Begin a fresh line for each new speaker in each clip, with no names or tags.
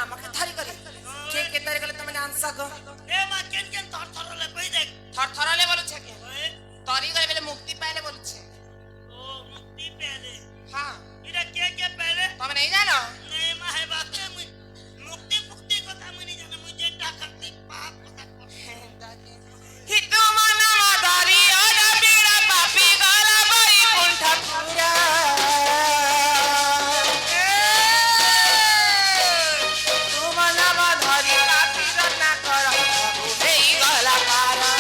আমাকে থারি করে কে কে তারি গলে তুমি জানছ গো
এ মা কেন কেন থর থরলে কই দেখ
থর থরলে বলছে কে তরি গলে বলে মুক্তি পাইলে বলছে
ও মুক্তি পেলে
হ্যাঁ
এটা কে কে পেলে
তুমি নেই জানো
नहीं माहे बात है मुक्ति मुक्ति কথা মুই नहीं জানো মুই যে টাকা তে পাপ কথা
হিতু মনা মাদারি ওডা বিড়া পাপি গলা বই কুণ্ঠ পুরা হিতু মনা মাদারি পাপি রত্না কর এই গলা পারা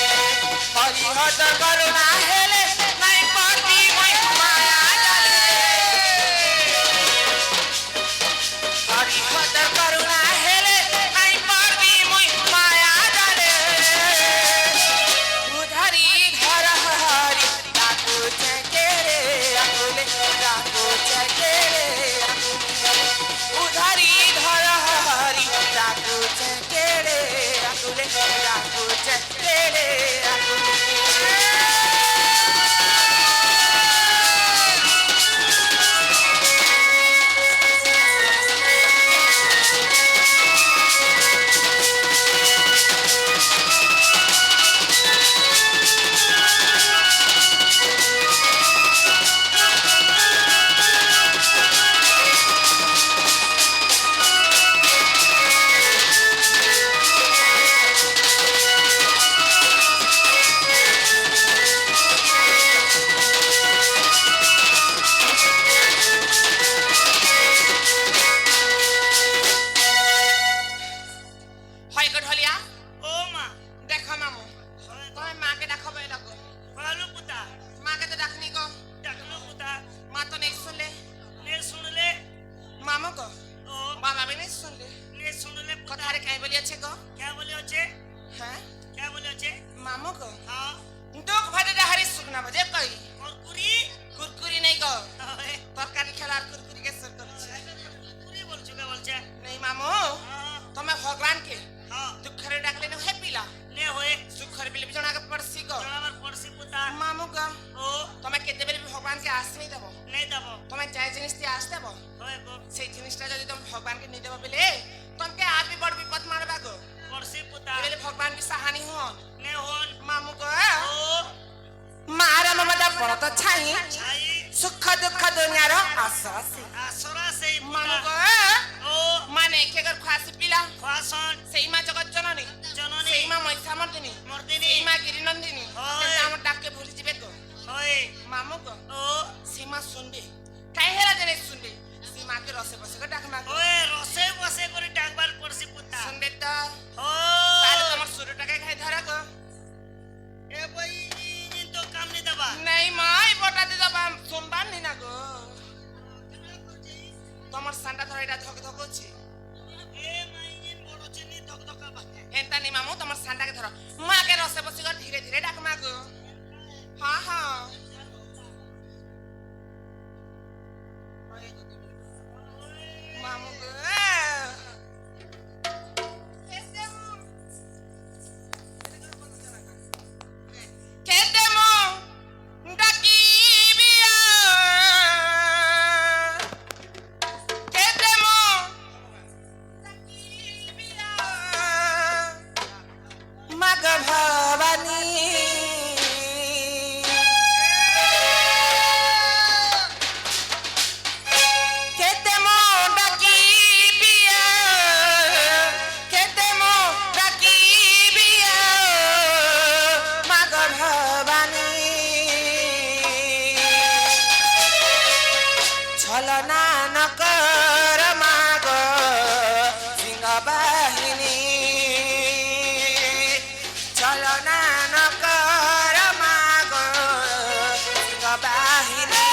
हरिहत करुणा हेले नहीं पाती मैं माया जाले हरिहत करुणा हेले नहीं पाती मैं माया जाले उधारी घर हरी डाकू चकेरे अकुले डाकू चकेरे उधारी घर हरी डाकू चकेरे अकुले डाकू चकेरे सुख दुख दुनिया रो आसरा से मानो गो माने के कर खासी पिला खासन सेइमा जगत जननी सेइमा मैसा मर्दिनी सेइमा गिरिनंदिनी केता हम डाके भूली जिबे गो होय मामो गो सीमा सुनबे काहे हेला जने सुनबे सीमा के रसे बसे को डाक मा ओए रसे बसे करे डाकबार पड़सी पुता सुनबे त हो ताले तमर सुरु टाके खाइ धरा गो ए बई तो काम नहीं दबा नहीं माई बटा दे दबा सुनबा नहीं ना गो तमर सांडा धरैडा धक धक अछि ए माई इन बडो चेनी धक धक बा एंता नि मामू तमर सांडा के धर मा के रसे बसी कर धीरे धीरे डाक मा गो हां हां मामू गो বাহিনী চলো না নকর মাগ সিংহ বাহিনী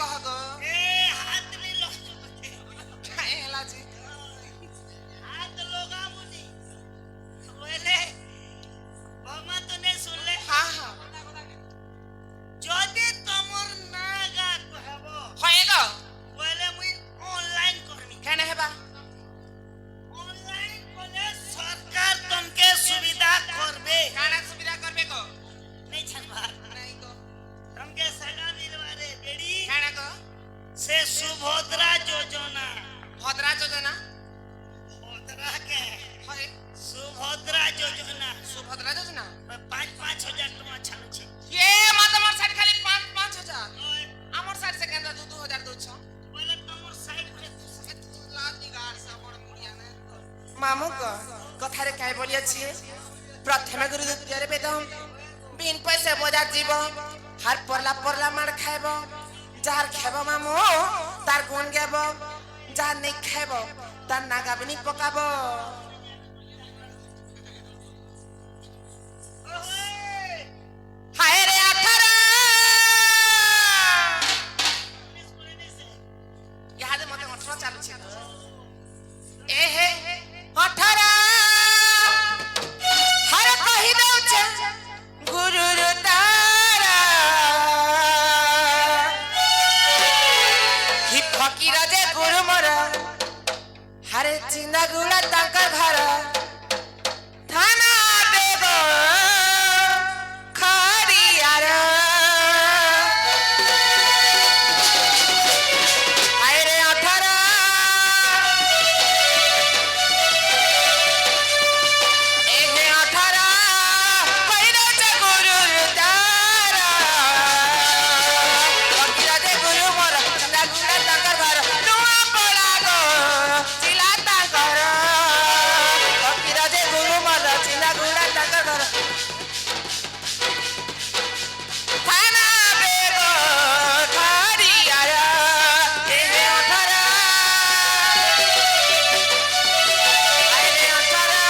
कह गो
ए हाथ नहीं लो
काहे हेला जी
हाथ लोगा मुनी बोले बाबा तो नहीं सुन ले
हां हां
যদি তোমার নাগা কহব
হয় গো
বলে মুই অনলাইন করমি
কেন হেবা
অনলাইন করলে সরকার তোমাকে সুবিধা করবে
কানা সুবিধা করবে গো
नहीं छनबा
নাই গো
তোমাকে সাগা মিলবারে বেড়ি
কেন গো
সে সুভদ্রা যোজনা
ভদ্রা যোজনা
ভদ্রা কে
হয়
সুভদ্রা যোজনা
সুভদ্রা যোজনা
5,000 টাকা ছাড়ছে
ये मत मोर साइड खाली 5,000 আমার সাইড से केंद्र 2,000 दोछो
বলে তোমার সাইড করে
मामू को कथारे काय बोलिया छी प्रथमे गुरु द्वितीय वेदम बिन पैसे बजार जीव हर परला मार खाइबो जार खेबो मामू तार गुण गेबो जार नहीं खाइबो तार नागाबनी पकाबो हाय रे 18 याद मते 18 चालू छी ए हे 18 हर कहि दउ छे गुरु रे तारा ही फकीर जे गुरु मोर हरे चिंदा गुला ताकर घर थाना देबो खरियार हाय रे 18 एहे 18 कइरा जे गुरु तारा फकीर जे गुरु मोर चिंदा गुला ताकर घर नुआ पड़ा गो चिला ताकर फकीर जे गुरु मोर चिंदा गुला ताकर घर थाना बेगो खरियार एहे 18 आइले 18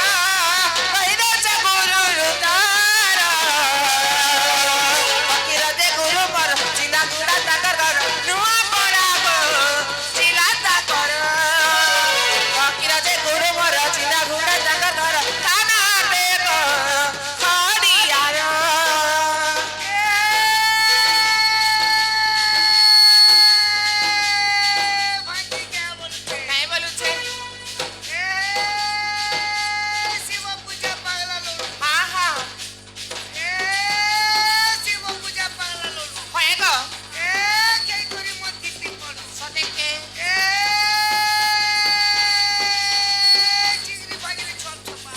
कइरा जे गुरु तारा फकीर जे गुरु मोर चिंदा गुला ताकर घर नुआ पड़ा गो चिला ताकर फकीर जे गुरु मोर चिंदा गुला ताकर घर थाना बेगो खरियार
ভাই কে বলছে
काय बोलू छे
এ শিব পূজা পাগলা লোক
हां हां
এ শিব পূজা পাগলা লোক
হয় গো
এ কে করি মত দিতে পড়
সতে কে
এ চিংড়ি বাগিরে চল চপা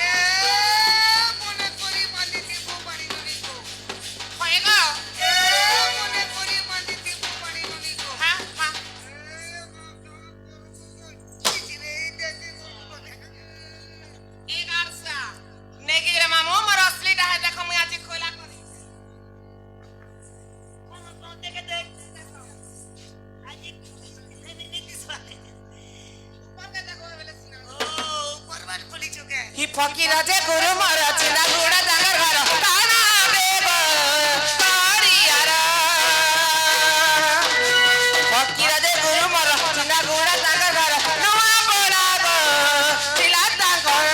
এ মনে করি মালি দিব বাড়ি নলি গো
হয় গো
এ মনে করি মালি দিব বাড়ি নলি গো
हां हां ए गारसा नेगी रे मामू मोर असली डाहे देखो मैं आज खोला करी ऊपर के देखो बेले सुना ही फकीर जे गुरु मोर चिंदा गुड़ा जागर घर ताना बेगो खरियार फकीर जे गुरु मोर चिंदा गुड़ा जागर घर नुआ पड़ा गो चिला ताकर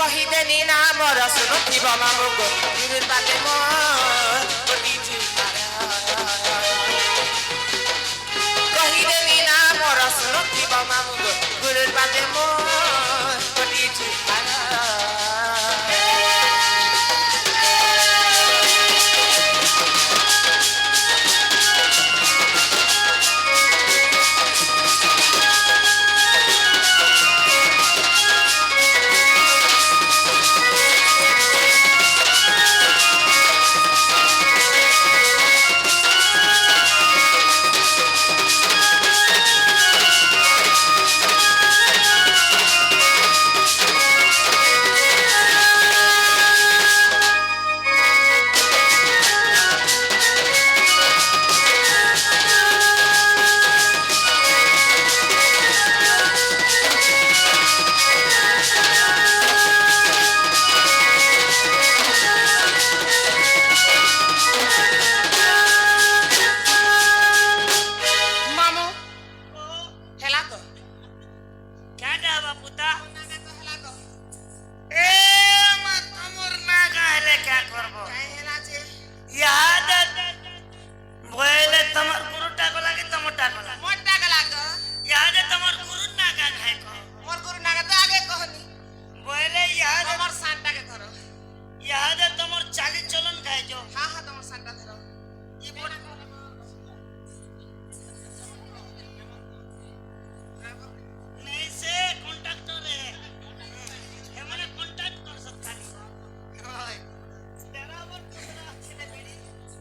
କହିଦେନି ନା ମୋର ଶୁଣୁଥିବ ମାମୁ ଗୋ ଗୁରୁର ବାଟେ ମୋ ଗୋଟିଛୁ କହିଦେନି ନା ମୋର ଶୁଣୁଥିବ ମାମୁ ଗୋ ଗୁରୁର ବାଟେ ମୋ ଗୋଟିଛୁ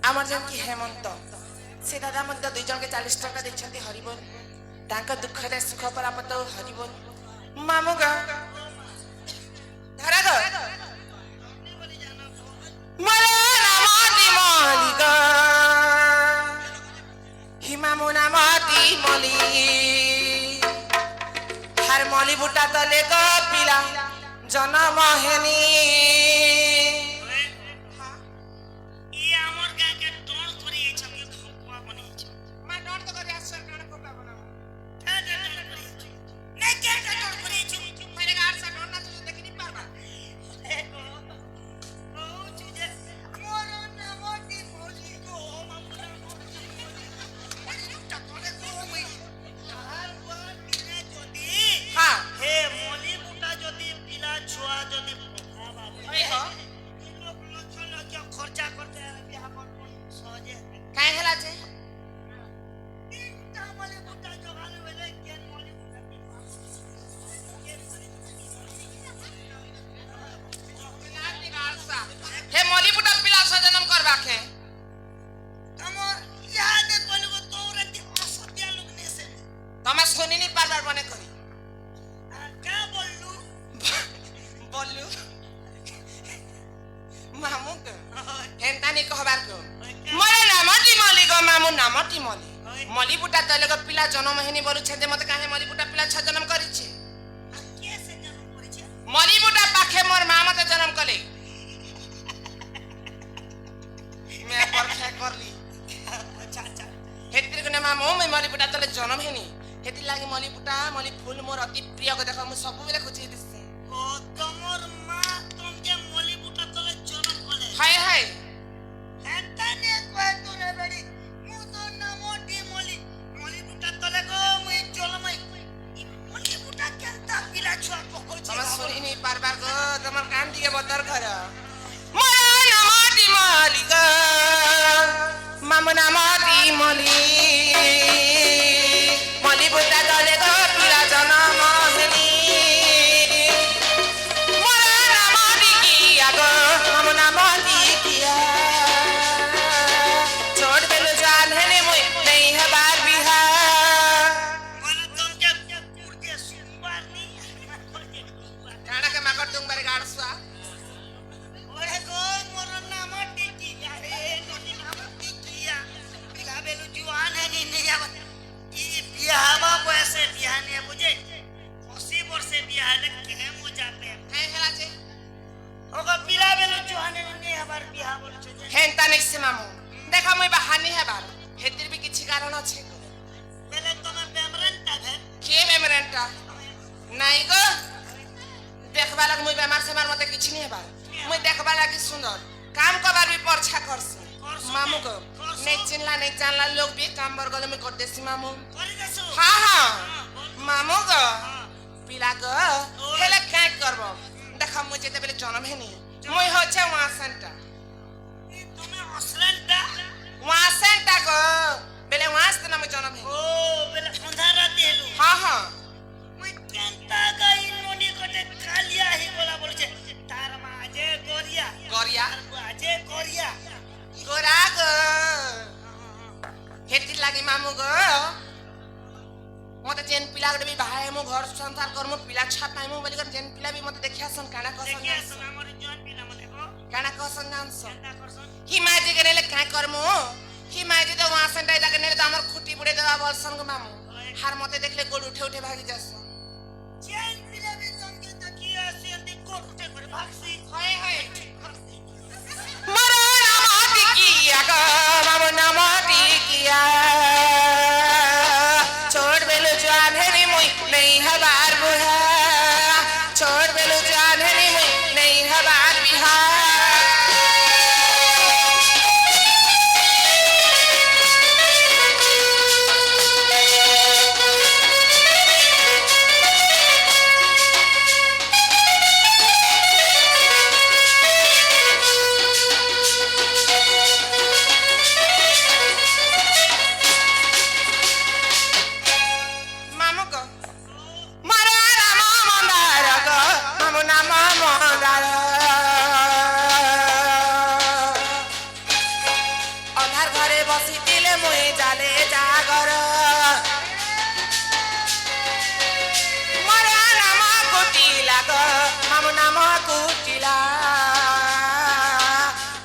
আমার যেমন হেমন্ত সে দাদা মধ্যে দুই জনকে 40 টাকা দিচ্ছেন হরিবোল তাঙ্ক দুঃখরে সুখ পরাপত হরিবোল মামু গা ধরা গো মরে নামতি মলিক হিমামু নামতি মলি হার মলি বুটা তলে গো পিলা জনম হেনি मलिबुटा तलेग पिला जन्म हेनी बोलु छे मते काहे मलिबुटा पिला छ जन्म करी छे
के से जन्म करी छे
मलिबुटा पाखे मोर मां मते जन्म कले मैं परखे करली
अच्छा अच्छा
हेतिर गने मां मो मलिबुटा तले जन्म हेनी हेति लागि मलिबुटा मलि फूल मोर अति प्रिय को देखा मु सब बेले खोजि दिसे
ओ तमोर मां तुम जे मलिबुटा तले जन्म कले
हाय हाय
हेता ने कोय तो रे बड़ी मु तो नमोटी मलिबुटा तले गो मु जलमई मलिबुटा केनता पिला छुआ पकड़ छे
तम सुनी पारबार गो तमर कान दिए बदर घर मोर नामती मालिक मामु नामती मलि मलिबुटा तले गो पिला जन्म हेनी मोर नामती किया गो मामु नामती किया छोड़ देलो जान हेने मुई नहीं है बार बिहार
मन तुम के पुरके सुबार नी
काना के मकर तुम बारे गाड़सवा
ओरे गो मोर नाम टिकी अरे नोनी नाम टिकिया पिला बेलु जुआन है नी नहीं आवत ई बियाहवा पैसे बियाहने मुझे 80 वर्ष बियाह ले के मु जाते
है हेला छे
ओगा पिला बेलु जुआन है नहीं हमार बियाह बोल छे
हेंता नहीं से मामू देखा मुई बहानी है बार हेतिर भी किछि कारण अछि
पहले तो मैं बेमरन ता है
के मेमरेंटा नहीं गो देखबा लग मुई बेमार से मार मते किछ नहीं हेबा मुई देखबा लगी सुंदर काम करबार भी परछा करसी मामू को नहीं चिनला नहीं जानला लोग भी काम बरगले में कर देसी मामू
करि देसु
हाँ हाँ मामू को पिला को हेले काय करबो देखा मुझे ते बेले जन्म है नहीं मुई होचे वासंटा
ई तुमे असलनटा
वासंटा को बेले वास्त ना मुई जन्म है
ओ बेले अंधार राती हेलु
हाँ हाँ
मुई केनता गई नोनी कोटे कालिया ही बोला बोलछे तार माजे गोरिया
गोरिया
आजे गोरिया
गोरा गो हेती लागी मामू गो मते जेन पिला गडे भी भाई मो घर संसार कर मो पिला छापाई मो बोली कर जेन पिला भी मते देखिया सन काना कसन
देखिया सुन हमर जन पिला मते को
काना कसन नाम सन
केनता करसन
हिमाजी गनेले काय करमो हिमाजी तो वहां संडा इदा गनेले तो हमर खुटी बुडे देवा बोलसन गो मामू हार मते देखले गोड़ उठे उठे भागी जास
चैन पिला भी जन के तकिया से अंति कोट उठे करे भागसी
हाय हाय मरा नामाती किया का मामू नामाती किया छोड़ बेलो जान है नी मुई नहीं हबार बुहा छोड़ बेलो जान है नी मुई नहीं हबार बिहार मामू को मरा रामा मंदार को मामू नामा मंदार अंधार घरे बसी दिले मुई जाले जागर मरा रामा कुटिला को मामू नामा कुटिला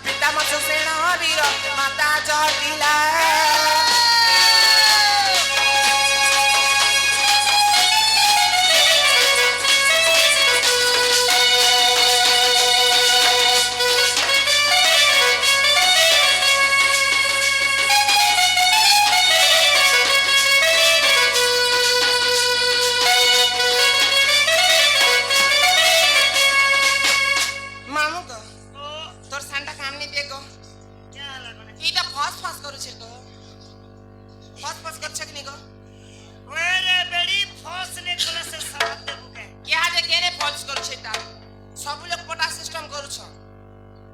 पिता मसु सेना वीर माता जटिला मामू को
ओ
तोर सांडा काम नहीं देगो
क्या लगने
ई त फस फस करू छे गो फस फस कर छक नी गो
ओरे बेड़ी फौस ने कोला से साथ देबु के
क्या जे केने फस करू छे ता सब लोग पटा सिस्टम करू छ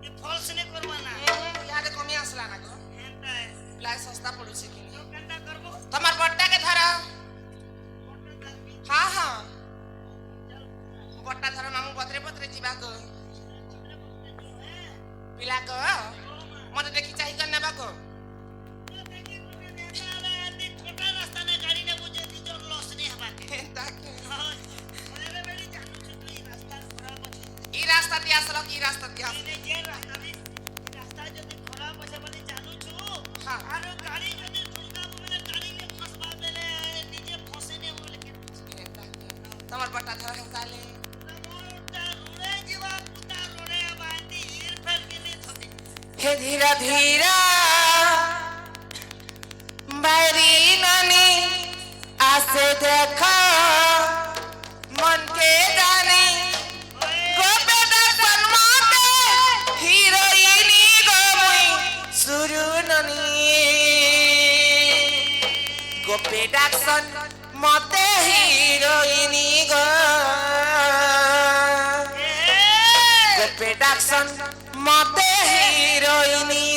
ये फॉल्स ने करवा ना
या जे कमी आसला ना गो
हेंता है
प्लाई सस्ता पड़ू छे कि
जो कंटा करबो
तमार बट्टा के धरा
फोटो डालबी
हां हां बट्टा धरा मामू पत्रे पत्रे जीवा को पिला को मते देखि चाहि कर नेबा को
छोटा रास्ता ने गाड़ी ने मुझे दी जो लॉस नहीं हवा के
ताके
ओरे बेड़ी जानू छ तो ई रास्ता खराब अछि
ई रास्ता ती आसलो की रास्ता ती आस
ने जे रास्ता भी रास्ता जदी खराब अछि बोली जानू छु
हां
आरो गाड़ी जदी दुर्गा बोले गाड़ी ने फसबा देले नीचे फसे ने बोले के
तमार बट्टा धरा हम काले
मोटा रोड़े जीवा पुता रोड़े बांधी हीर फेर के नहीं थोड़ी
हे धीरा धीरा बैरी नानी आसे देखा मन के जानी गोपे दर्शन माते हीरोइनी गोमुई सुरु ननी गोपे दर्शन माते हीरोइनी गो गोपे दर्शन माते हीरोइनी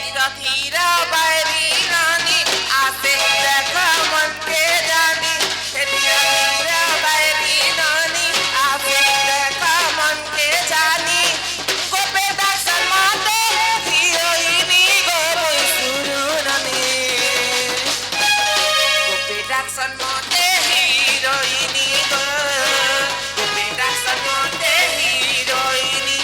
धीरा धीरा बैरी रानी आसे देखा मन के जानी हे धीरा धीरा बैरी रानी आसे देखा मन के जानी गोपे दर्शन माते हीरोइनी गो मुई सुरु ननी गोपे दर्शन माते हीरोइनी गो गोपे दर्शन माते हीरोइनी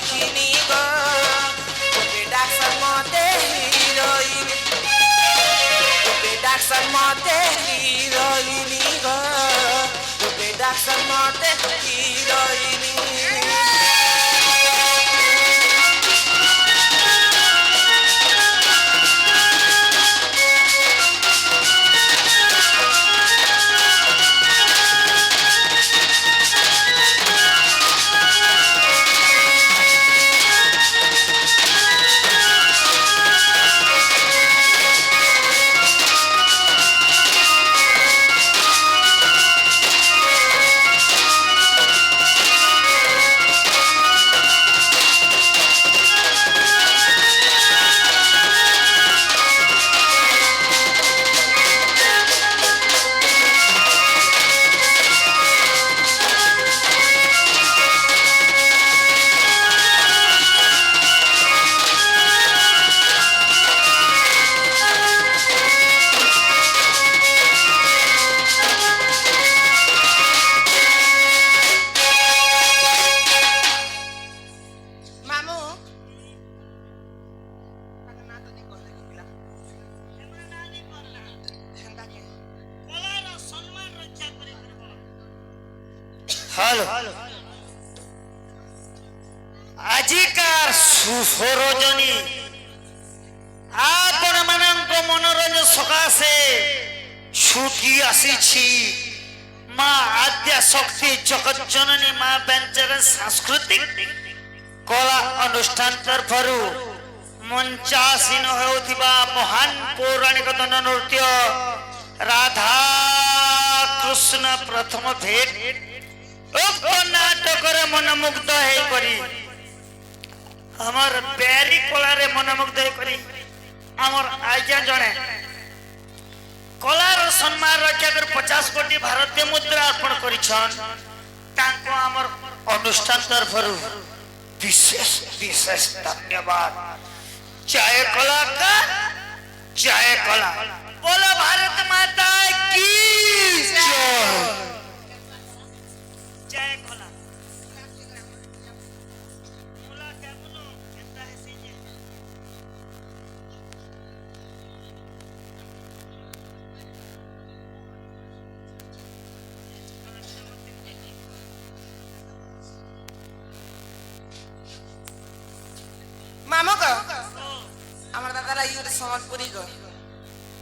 হিরোইনি গো তোকে ডাকসার মতে হিরোইনি তোকে ডাকসার মতে হিরোইনি গো তোকে ডাকসার মতে হিরোইনি
হ্যালো আজিকার সুসরজনী আপন ମାନଙ୍କ মনোরঞ্জন সকাশে ছুটি আসিছি মা আদ্যা শক্তি জগজ্জননী মা বেঞ্চর সাংস্কৃতিক কলা অনুষ্ঠান তরফରୁ মঞ্চাসীন ହେଉଥିବା ମହାନ ପୌରାଣିକ ଦଣ୍ଡ ନୃତ୍ୟ ରାଧା କୃଷ୍ଣ ପ୍ରଥମ ଭେଟ ଉକ୍ତ ନାଟକରେ ମନମୁଗ୍ଧ ହେଇକରି ଆମର ବ୍ୟାରୀ କଳାରେ ମନମୁଗ୍ଧ ହେଇକରି ଆମର ଆଜ୍ଞା ଜଣେ କଳାର ସମ୍ମାନ ରକ୍ଷା କରି 50 କୋଟି ଭାରତୀୟ ମୁଦ୍ରା ଅର୍ପଣ କରିଛନ୍ ତାଙ୍କୁ ଆମର ଅନୁଷ୍ଠାନ ତରଫରୁ विशेष विशेष धन्यवाद जय कलाकार जय कला बोलो भारत माता की जय कला बोला क्या बोलो कहता है सीजे
मामो को हमर दादा ला यूर समझपुरी को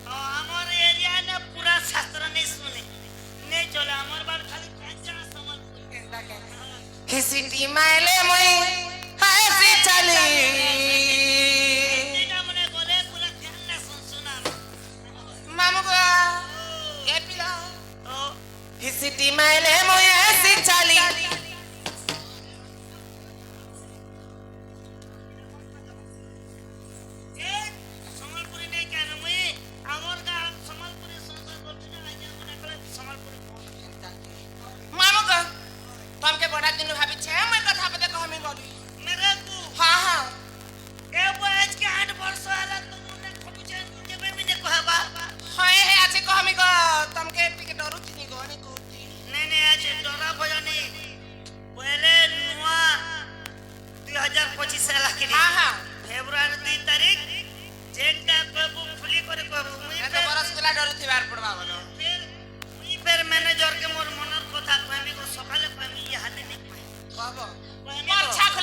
हमर एरिया ने पूरा शास्त्र नहीं सुने नहीं चले हमर बार खाली कांचा समझपुरी
हिसिटी माइले मोई हासी चली
एटा मने बोले पूरा ध्यान ना सुना
मामो को ए पिला
ओ
हिसिटी माइले मोई हासी चली
फेब्रुआरी 2 तारीख जेंटा बाबू खुली करे कहबो मुई
तो बरस गुला डर थिबार पड़बा बोलो
फिर मैनेजर के मोर मनर कथा कहमी को सकाले कहमी हाथे नहीं कहबो
मोर छाख